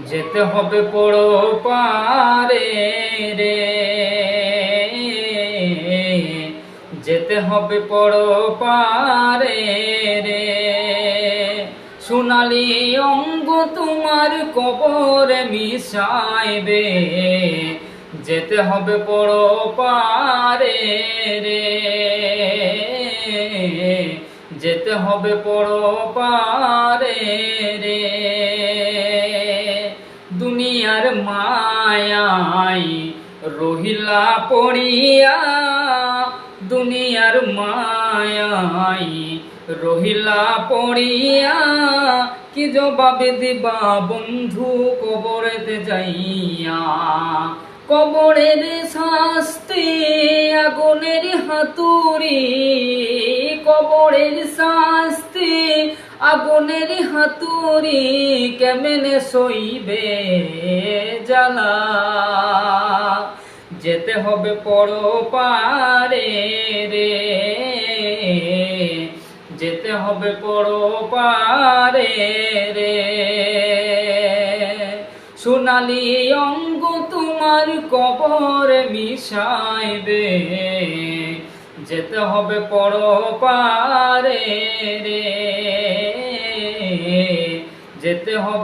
যেতে হবে পড়ো পারে রে, যেতে হবে পড়ো পারে রে। সোনালি অঙ্গ তোমার কবরে মিশাইবে, যেতে হবে পড়ো পারে রে, যেতে হবে পড়ো পারে রে। দুনিয়ার মায়াই রহিলা পড়িয়া, দুনিয়ার মায়াই রহিলা পড়িয়া, কি জবাবে দিবা বন্ধু কবরেতে যাইয়া। কবরের শাস্তি আগুনের হাতুড়ি, কবরের শাস্তি আগুনের হাতুড়ি, কেমনে সইবে জ্বালা। যেতে হবে পড়ো পারে রে, যেতে হবে পড়ো পারে রে। সোনালি অঙ্গ তোমার কবরে মিশাইবে, যেতে হবে পড়ো পারে রে, যেতে হবে।